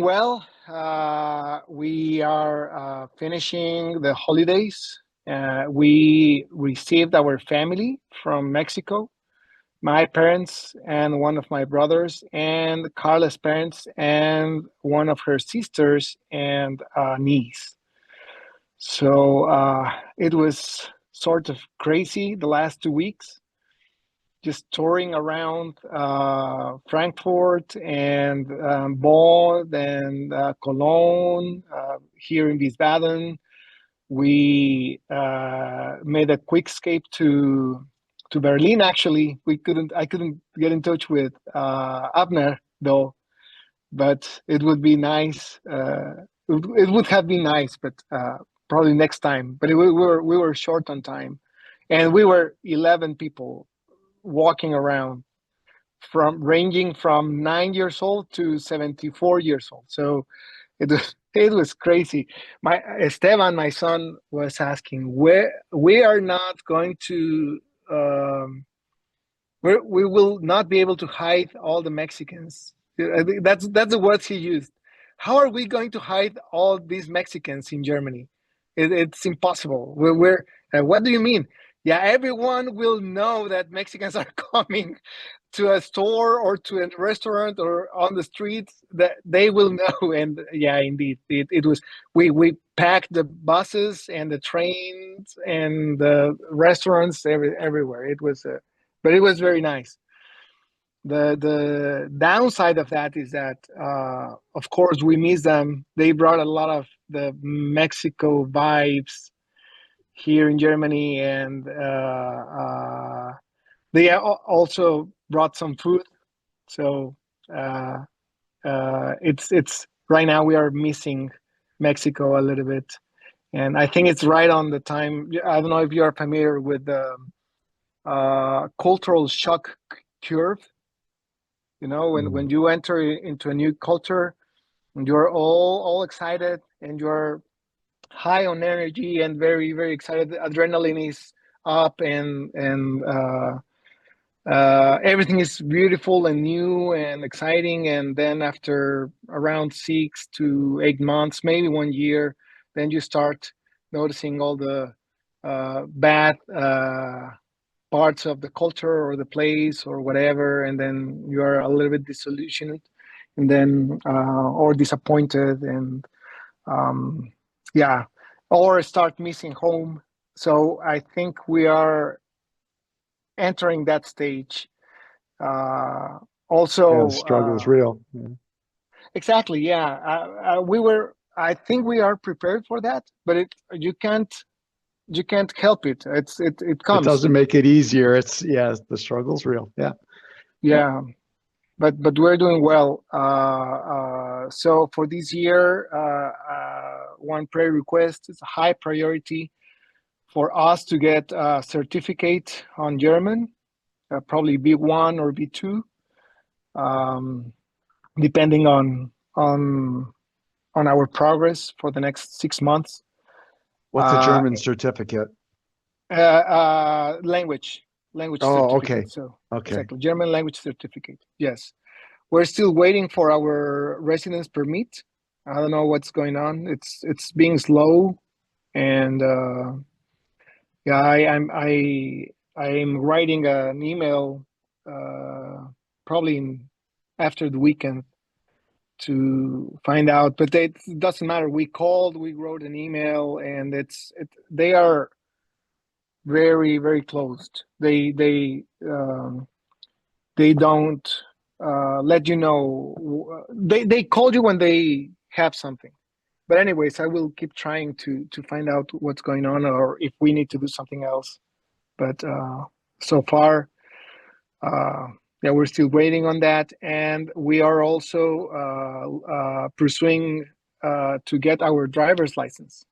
well. We are finishing the holidays. We received our family from Mexico, my parents and one of my brothers, and Carla's parents and one of her sisters and niece. So it was sort of crazy the last 2 weeks, just touring around Frankfurt and Bonn and Cologne, here in Wiesbaden. We made a quick escape to Berlin. Actually, I couldn't get in touch with Abner though, but it would be nice. It would have been nice, but probably next time. But we were short on time, and we were 11 people walking around, from ranging from 9 years old to 74 years old. So it was crazy. My Esteban, my son, was asking, where we are not going to we will not be able to hide all the Mexicans. I think that's the words he used. How are we going to hide all these Mexicans in Germany? It's impossible. What do you mean? Yeah, everyone will know that Mexicans are coming to a store or to a restaurant or on the streets. That they will know. And yeah, indeed, it was. We packed the buses and the trains and the restaurants everywhere. It was, but it was very nice. The downside of that is that, of course, we miss them. They brought a lot of the Mexico vibes here in Germany, and they also brought some food. So it's right now we are missing Mexico a little bit, and I think it's right on the time. I don't know if you are familiar with the cultural shock curve. You know, when you enter into a new culture, and you're all excited, and you're high on energy and very, very excited. Adrenaline is up, and everything is beautiful and new and exciting. And then after around 6 to 8 months, maybe 1 year, then you start noticing all the bad parts of the culture or the place or whatever, and then you are a little bit disillusioned, and then or disappointed, and yeah, or start missing home. So I think we are entering that stage. Also, the struggle is real. Yeah. Exactly. Yeah, I think we are prepared for that, but you can't help it. It comes. It doesn't make it easier. The struggle's real. Yeah. Yeah. But we're doing well. So for this year, one prayer request is a high priority for us to get a certificate on German, probably B1 or B2, depending on our progress for the next 6 months. What's a German certificate? Language Oh, certificate. okay. So Okay. exactly, German language certificate. Yes, we're still waiting for our residence permit. I don't know what's going on. It's being slow, and yeah, I'm writing an email, probably after the weekend, to find out. But it doesn't matter. We called, we wrote an email, and they are very, very closed. They don't let you know. They call you when they have something. But anyways, I will keep trying to find out what's going on, or if we need to do something else. But so far, yeah, we're still waiting on that, and we are also pursuing to get our driver's license,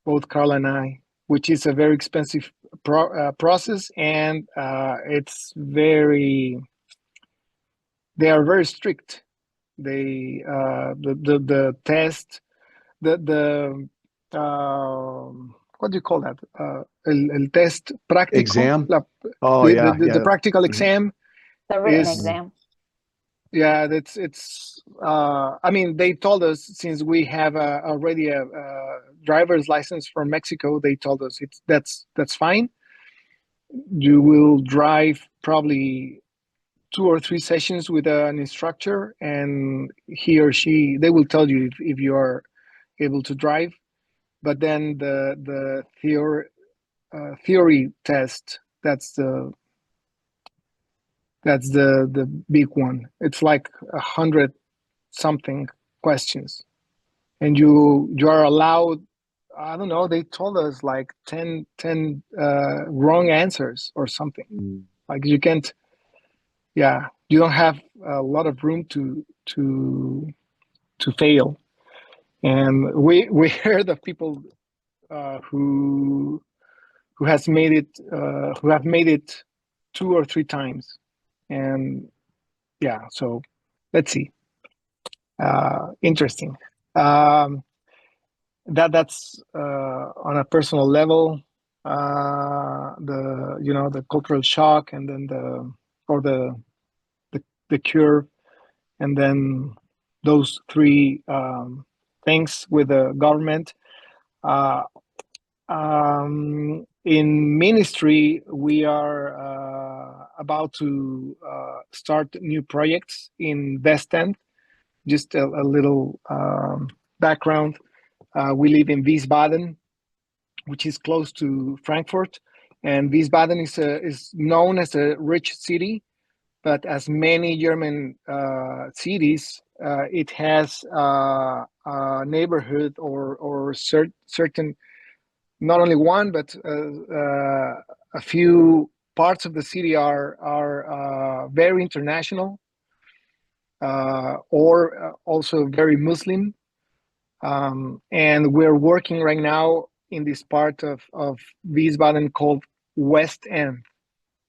both Carl and I, which is a very expensive process, and they are very strict. They the test, the what do you call that? El test práctico. Exam? Oh, yeah. The practical exam. The written exam. Yeah, it's. I mean, they told us since we have already a driver's license from Mexico. They told us that's fine. You will drive probably 2 or 3 sessions with an instructor, and he or she they will tell you if you are able to drive. But then the theory test, that's the big one. It's like 100 something questions, and you are allowed, I don't know, they told us like 10 wrong answers or something. Like you can't, yeah, you don't have a lot of room to fail. And we heard of people who has made it who have made it 2 or 3 times. And yeah, so let's see. Interesting. um, that's on a personal level. The cultural shock, and then or the cure, and then those three things with the government. uh, in ministry, we are about to start new projects in West End. Just a little background. We live in Wiesbaden, which is close to Frankfurt, and Wiesbaden is known as a rich city, but as many German cities, it has a neighborhood or certain, not only one, but a few parts of the city are very international, or also very Muslim. And we're working right now in this part of Wiesbaden called West End,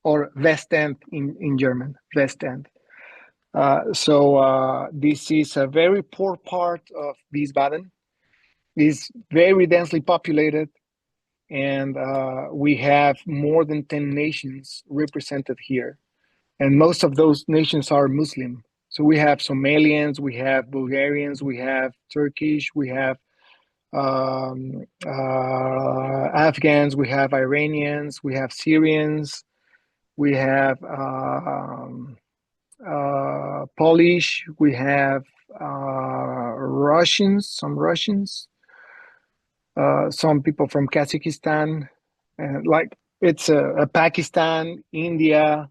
or West End in German, West End. So this is a very poor part of Wiesbaden. It's very densely populated, and we have more than 10 nations represented here. And most of those nations are Muslim. So we have Somalians, we have Bulgarians, we have Turkish, we have Afghans, we have Iranians, we have Syrians, we have Polish, we have Russians, some Russians, some people from Kazakhstan, and like it's a Pakistan, India.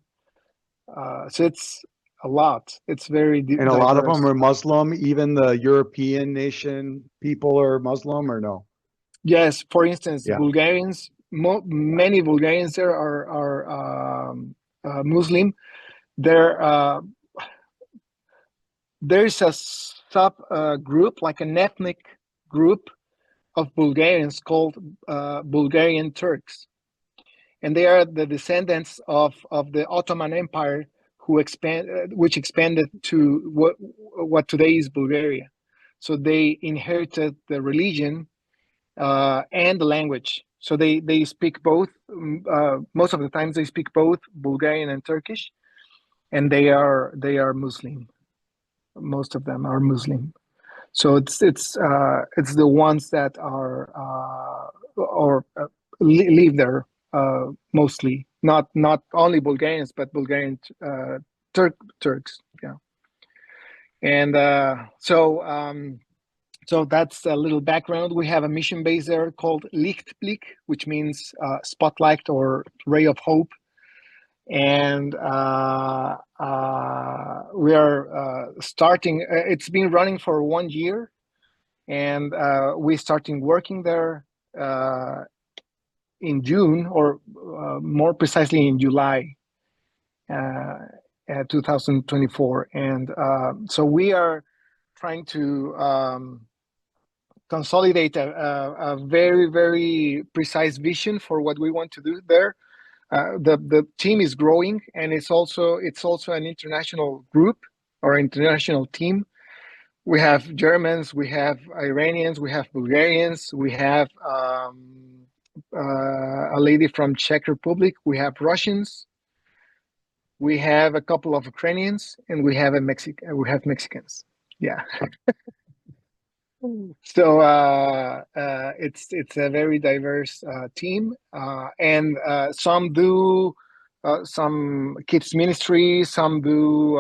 So it's a lot. It's very And a lot of diverse. them are Muslim. Even the European nation people are Muslim, or no? Yes, for instance, Yeah. Bulgarians. Many Bulgarians there are Muslim. There, there's a sub group, like an ethnic group of Bulgarians called Bulgarian Turks, and they are the descendants of the Ottoman Empire, which expanded to what today is Bulgaria. So they inherited the religion and the language. So they speak both. Most of the times they speak both Bulgarian and Turkish, and they are Muslim. Most of them are Muslim. So it's the ones that are or live there mostly. Not only Bulgarians, but Bulgarian Turks. Yeah, and so that's a little background. We have a mission base there called Lichtblick, which means spotlight or ray of hope. And we are starting. It's been running for 1 year, and we're starting working there in June, or more precisely in July 2024. And so we are trying to consolidate a very, very precise vision for what we want to do there. The team is growing, and it's also an international group or international team. We have Germans, we have Iranians, we have Bulgarians, we have a lady from Czech Republic, we have Russians, We have a couple of Ukrainians, and we have Mexicans. Yeah. So it's a very diverse team, and some do some kids ministry, some do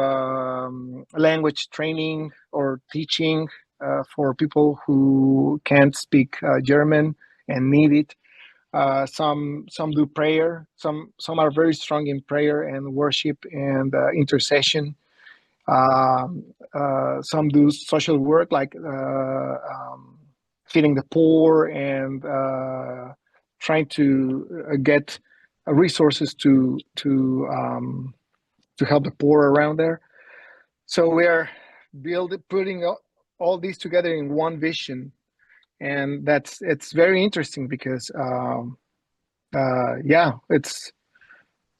language training or teaching for people who can't speak German and need it. Some do prayer. Some are very strong in prayer and worship and intercession. Some do social work like feeding the poor and trying to get resources to help the poor around there. So we are putting all these together in one vision, and it's very interesting because yeah, it's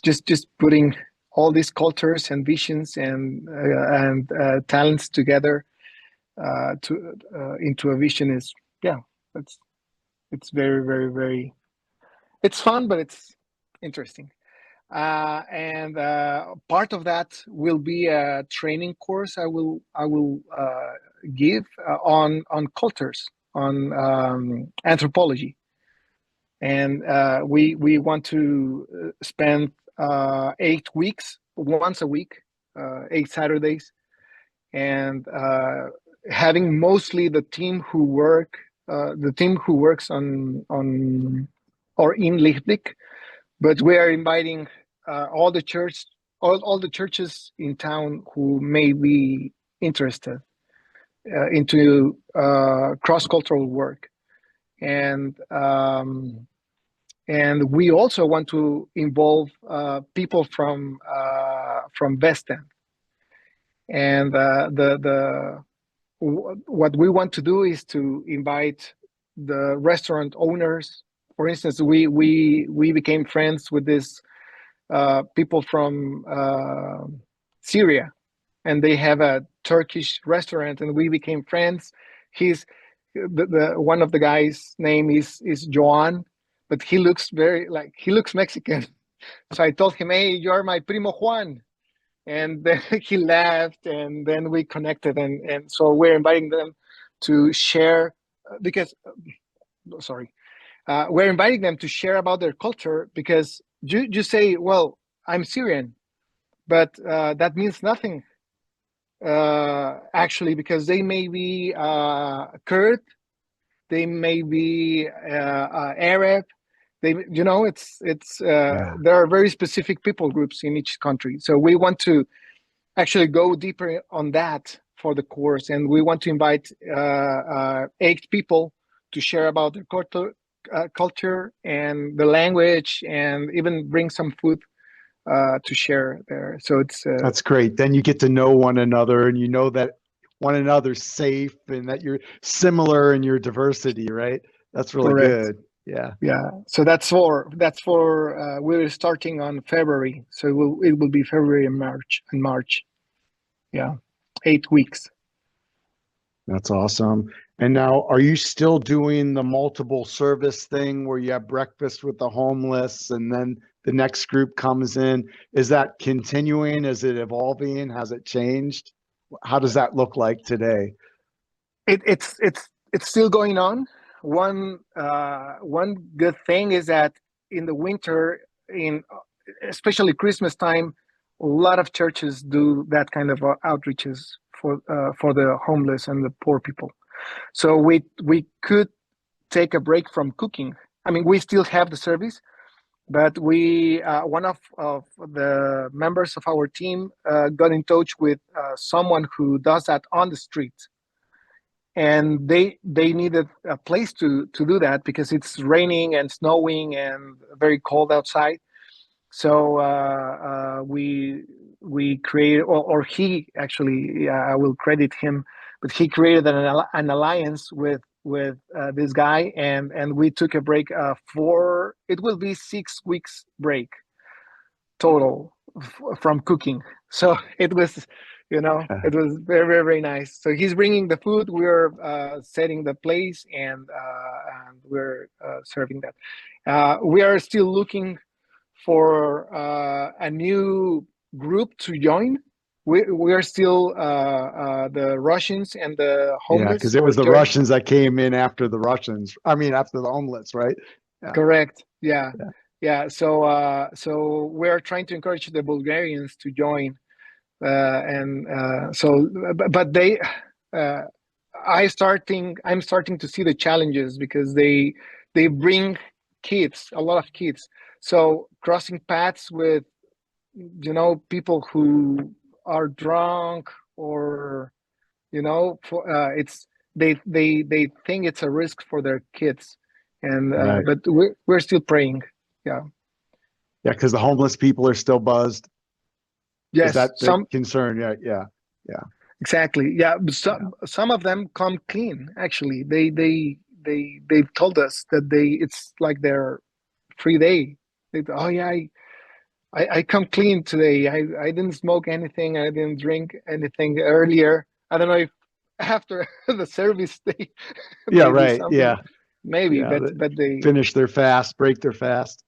just putting all these cultures and visions and talents together to into a vision is, yeah, it's very very very, it's fun, but it's interesting. And part of that will be a training course I will give on cultures, on anthropology, and we want to spend 8 weeks, once a week, 8 Saturdays, and having mostly the team who works on or in Lichtblick, but we are inviting all the churches in town who may be interested into cross-cultural work, and we also want to involve people from West End, and what we want to do is to invite the restaurant owners. For instance, we became friends with this people from Syria, and they have a Turkish restaurant, and we became friends. He's the one of the guys' name is Joan, but he looks Mexican. So I told him, "Hey, you are my primo Juan," and then he laughed, and then we connected, and so we're inviting them to share because sorry, we're inviting them to share about their culture, because you say, well, I'm Syrian, but that means nothing actually, because they may be Kurd, they may be Arab. Yeah. There are very specific people groups in each country. So we want to actually go deeper on that for the course, and we want to invite 8 people to share about their culture and the language, and even bring some food to share there. So it's That's great. Then you get to know one another and you know that one another's safe and that you're similar in your diversity, right? That's really correct. good. Yeah. Yeah. So that's for we're starting on February. So it will be February and March. Yeah, 8 weeks. That's awesome. And now, are you still doing the multiple service thing where you have breakfast with the homeless and then the next group comes in? Is that continuing? Is it evolving? Has it changed? How does that look like today? It's still going on. One good thing is that in the winter, in especially Christmas time, a lot of churches do that kind of outreaches for the homeless and the poor people. So we could take a break from cooking. I mean, we still have the service, but we one of the members of our team got in touch with someone who does that on the street, and they needed a place to do that because it's raining and snowing and very cold outside. So we created, or he actually, I will credit him, but he created an alliance with this guy, and we took a break for, it will be 6 weeks break total from cooking. So it was very very very nice. So he's bringing the food, we're setting the place, and we're serving that. We are still looking for a new group to join. We are still the Russians and the Yeah, homeless because it are was the still Russians that came in after the Russians. I mean, after the homeless, right? Yeah, correct. Yeah, yeah, yeah. So we're trying to encourage the Bulgarians to join, and so but they. Uh, I'm starting to see the challenges because they bring kids, a lot of kids. So crossing paths with people who are drunk, or for they think it's a risk for their kids, and right. but we're still praying. Yeah. Yeah, because the homeless people are still buzzed. Is Yes, that the some concern? Yeah, yeah, yeah, exactly. Yeah, but yeah. some of them come clean. Actually, they've told us that it's like their free day. Oh yeah, I come clean today. I didn't smoke anything. I didn't drink anything earlier. I don't know if after the service Yeah, they do right. something, Yeah, maybe, yeah. but they Finish their fast, break their fast.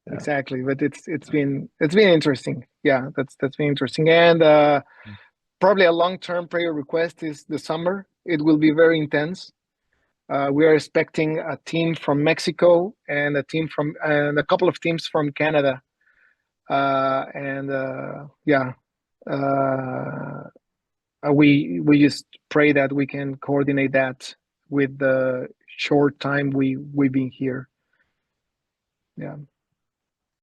Yeah. exactly. But it's been interesting. Yeah, that's been interesting. And probably a long-term prayer request is the summer. It will be very intense. We are expecting a team from Mexico and a couple of teams from Canada. And yeah, uh, we just pray that we can coordinate that with the short time we've been here. Yeah.